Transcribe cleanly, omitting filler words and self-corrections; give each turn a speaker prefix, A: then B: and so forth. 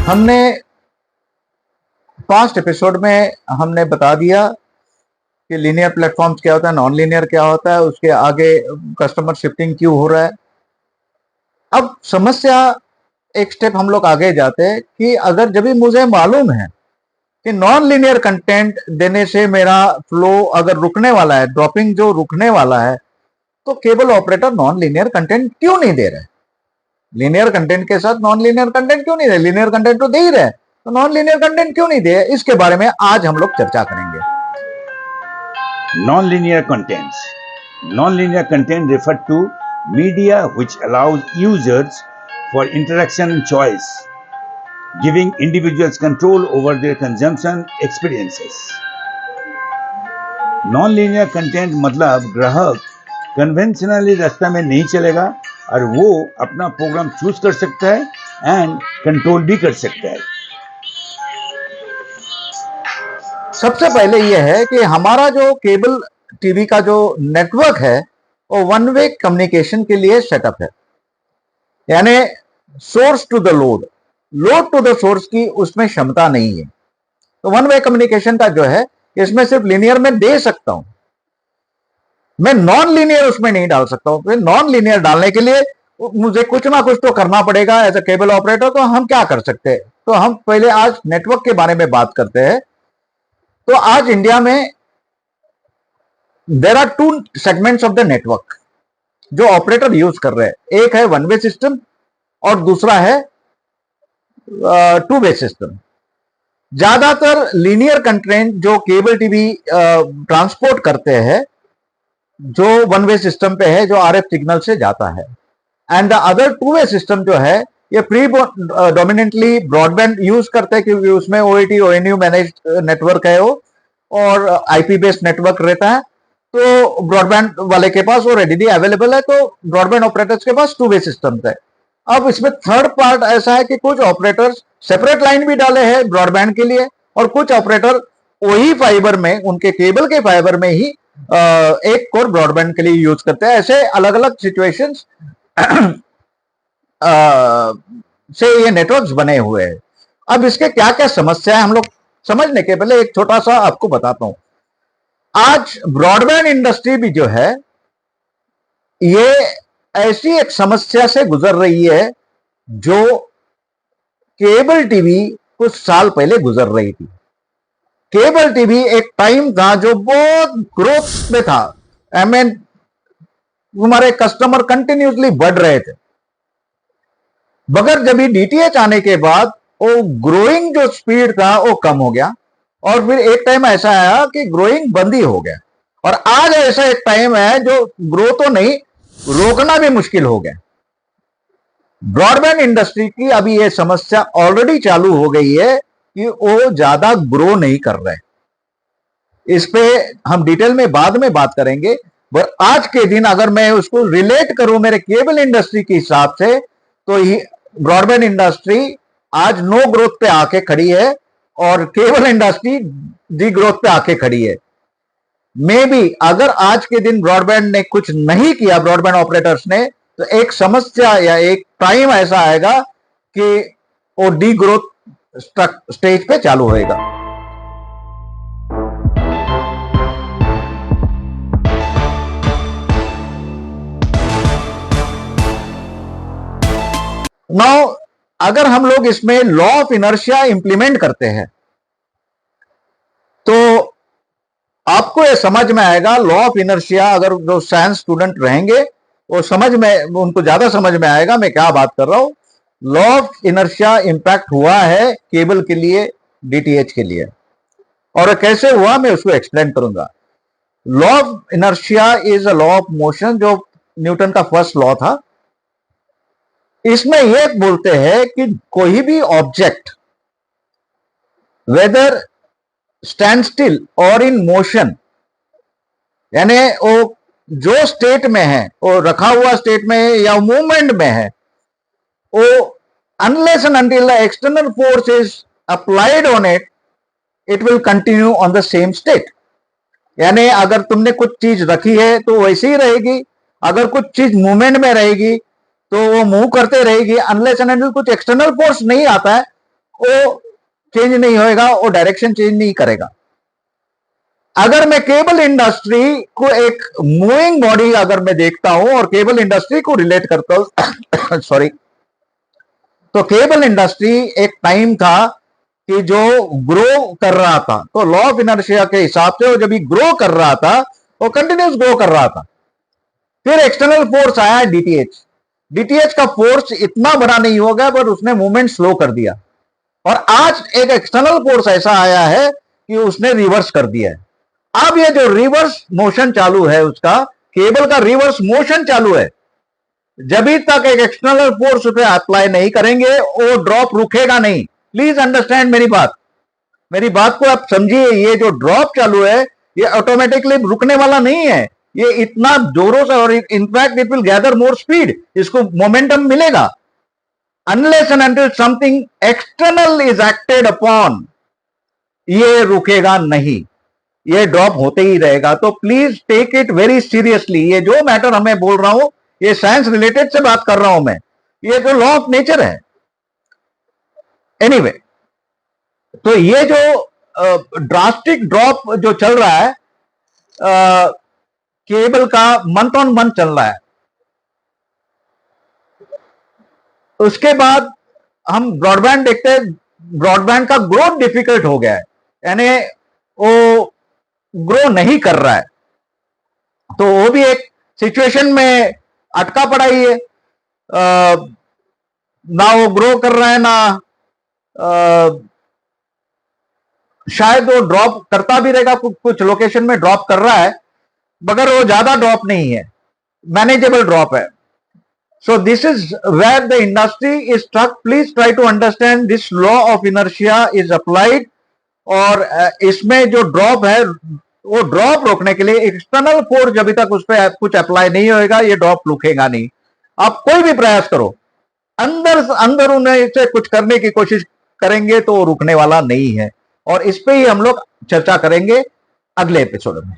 A: हमने past episode में हमने बता दिया कि लीनियर प्लेटफॉर्म्स क्या होता है, नॉन लीनियर क्या होता है, उसके आगे कस्टमर शिफ्टिंग क्यों हो रहा है। अब समस्या एक स्टेप हम लोग आगे जाते हैं कि अगर जब भी मुझे मालूम है कि नॉन लीनियर कंटेंट देने से मेरा फ्लो अगर रुकने वाला है, ड्रॉपिंग जो रुकने वाला है, तो cable operator non linear content क्यों नहीं दे रहे? लीनियर कंटेंट के साथ नॉन लीनियर कंटेंट क्यों नहीं दे? लीनियर कंटेंट तो दे ही रहे, तो नॉन लीनियर कंटेंट क्यों नहीं दे? इसके बारे में आज हम लोग चर्चा करेंगे।
B: Non-linear contents. Non-linear content refer to media which allows users for interaction and choice, giving individuals control over their consumption experiences. Non-linear content मतलब ग्राहक कन्वेंशनली रास्ता में नहीं चलेगा और वो अपना प्रोग्राम चूज कर सकता है एंड कंट्रोल भी कर सकता है।
A: सबसे पहले यह है कि हमारा जो केबल टीवी का जो नेटवर्क है वो वन वे कम्युनिकेशन के लिए सेटअप है, यानी source to the load, load to the source की उसमें क्षमता नहीं है। तो वन वे कम्युनिकेशन का जो है इसमें सिर्फ लीनियर में दे सकता हूं, मैं नॉन लीनियर उसमें नहीं डाल सकता हूं। नॉन लीनियर डालने के लिए मुझे कुछ ना कुछ तो करना पड़ेगा एज अ केबल ऑपरेटर। तो हम क्या कर सकते हैं? तो हम पहले आज नेटवर्क के बारे में बात करते हैं। तो आज इंडिया में there are two segments of the network जो ऑपरेटर यूज कर रहे हैं। एक है वन वे सिस्टम और दूसरा है टू वे सिस्टम। ज्यादातर लीनियर कंटेंट जो केबल टीवी ट्रांसपोर्ट करते हैं जो वन वे सिस्टम पे है, जो आरएफ सिग्नल से जाता है, and the other two way system जो है ये प्री डोमिनेंटली ब्रॉडबैंड यूज करते हैं क्योंकि उसमें ओएटी ओएनयू मैनेज नेटवर्क है वो, और आईपी बेस्ड नेटवर्क रहता है। तो ब्रॉडबैंड वाले के पास वो रेडीली अवेलेबल है, तो ब्रॉडबैंड ऑपरेटर्स के पास टू वे सिस्टम है। अब इसमें थर्ड पार्ट ऐसा है कि कुछ ऑपरेटर्स सेपरेट लाइन भी डाले हैं ब्रॉडबैंड के लिए, और कुछ ऑपरेटर वही फाइबर में, उनके केबल के फाइबर में ही एक कोर ब्रॉडबैंड के लिए यूज करते हैं। ऐसे अलग अलग सिचुएशंस से ये नेटवर्क्स बने हुए हैं। अब इसके क्या क्या समस्या है हम लोग समझने के पहले एक छोटा सा आपको बताता हूं। आज ब्रॉडबैंड इंडस्ट्री भी जो है ये ऐसी एक समस्या से गुजर रही है जो केबल टीवी कुछ साल पहले गुजर रही थी। केबल टीवी एक टाइम था जो बहुत ग्रोथ में था, आई मीन हमारे कस्टमर कंटिन्यूसली बढ़ रहे थे, मगर जब डीटीएच आने के बाद वो ग्रोइंग जो स्पीड था वो कम हो गया, और फिर एक टाइम ऐसा आया कि ग्रोइंग बंद ही हो गया, और आज ऐसा एक टाइम है जो ग्रो तो नहीं, रोकना भी मुश्किल हो गया। ब्रॉडबैंड इंडस्ट्री की अभी ये समस्या ऑलरेडी चालू हो गई है कि वो ज्यादा ग्रो नहीं कर रहे। इस पे हम डिटेल में बाद में बात करेंगे, पर आज के दिन अगर मैं उसको रिलेट करूं मेरे केबल इंडस्ट्री के हिसाब से, तो ब्रॉडबैंड इंडस्ट्री आज नो ग्रोथ पे आके खड़ी है और केबल इंडस्ट्री डी ग्रोथ पे आके खड़ी है। मे बी अगर आज के दिन ब्रॉडबैंड ने कुछ नहीं किया, ब्रॉडबैंड ऑपरेटर्स ने, तो एक समस्या या एक टाइम ऐसा आएगा कि वो डी ग्रोथ स्टेज पे चालू होएगा। नाउ अगर हम लोग इसमें लॉ ऑफ इनर्शिया इंप्लीमेंट करते हैं तो आपको ये समझ में आएगा। लॉ ऑफ इनर्शिया अगर जो साइंस स्टूडेंट रहेंगे वो समझ में, उनको ज्यादा समझ में आएगा मैं क्या बात कर रहा हूं। लॉ ऑफ इनर्शिया इंपैक्ट हुआ है केबल के लिए, डीटीएच के लिए, और कैसे हुआ मैं उसको एक्सप्लेन करूंगा। Law of inertia is a law of motion, जो न्यूटन का फर्स्ट लॉ था। इसमें यह बोलते हैं कि कोई भी ऑब्जेक्ट वेदर स्टैंड स्टिल और इन मोशन, यानी वो जो स्टेट में है, वो रखा हुआ स्टेट में है या मूवमेंट में है, वो unless and until the external force is applied on it, it will continue on the same state. यानी अगर तुमने कुछ चीज रखी है तो वैसे ही रहेगी, अगर कुछ चीज मूवमेंट में रहेगी तो वो मूव करते रहेगी, अनलेस एंड अनटिल कुछ एक्सटर्नल फोर्स नहीं आता है वो चेंज नहीं होएगा, वो डायरेक्शन चेंज नहीं करेगा। अगर मैं केबल इंडस्ट्री को एक मूविंग बॉडी अगर मैं देखता हूं और केबल इंडस्ट्री को रिलेट करता हूं सॉरी, तो केबल इंडस्ट्री एक टाइम था कि जो ग्रो कर रहा था, तो लॉ ऑफ इनर्शिया के हिसाब से वो जब ग्रो कर रहा था वो कंटिन्यूस ग्रो कर रहा था। फिर एक्सटर्नल फोर्स आया डीटीएच। डीटीएच का फोर्स इतना बड़ा नहीं हो गया पर उसने मूवमेंट स्लो कर दिया, और आज एक एक्सटर्नल फोर्स ऐसा आया है कि उसने रिवर्स कर दिया है। अब ये जो रिवर्स मोशन चालू है, उसका केबल का रिवर्स मोशन चालू है। जब तक एक एक्सटर्नल फोर्स पे अप्लाई नहीं करेंगे वो ड्रॉप रुकेगा नहीं। प्लीज अंडरस्टैंड मेरी बात को आप समझिए। ये जो ड्रॉप चालू है ये ऑटोमेटिकली रुकने वाला नहीं है, ये इतना जोरों से, और in fact it will gather more speed, इसको मोमेंटम मिलेगा। Unless and until something external is acted upon, ये रुकेगा नहीं, ये ड्रॉप होते ही रहेगा। तो please take it very seriously. ये जो मैटर हमें बोल रहा हूं ये साइंस रिलेटेड से बात कर रहा हूं मैं, ये जो लॉ ऑफ नेचर है। एनीवे, तो ये जो ड्रास्टिक ड्रॉप जो चल रहा है केबल का, मंथ ऑन मंथ चल रहा है। उसके बाद हम ब्रॉडबैंड देखते हैं, ब्रॉडबैंड का ग्रोथ डिफिकल्ट हो गया है, यानी वो ग्रो नहीं कर रहा है, तो वो भी एक सिचुएशन में अटका पड़ा ही है। ना वो ग्रो कर रहा है, ना शायद वो ड्रॉप करता भी रहेगा, कुछ लोकेशन में ड्रॉप कर रहा है, मगर वो ज्यादा ड्रॉप नहीं है, मैनेजेबल ड्रॉप है। So this is where the industry is stuck. Please try to understand this law of inertia is applied, और इसमें जो ड्रॉप है वो ड्रॉप रोकने के लिए एक्सटर्नल फोर्स जब तक उस पर कुछ अप्लाई नहीं होएगा ये ड्रॉप रुकेगा नहीं। आप कोई भी प्रयास करो, अंदर उन्हें से कुछ करने की कोशिश करेंगे तो वो रुकने वाला नहीं है। और इस पे ही हम लोग चर्चा करेंगे अगले एपिसोड में।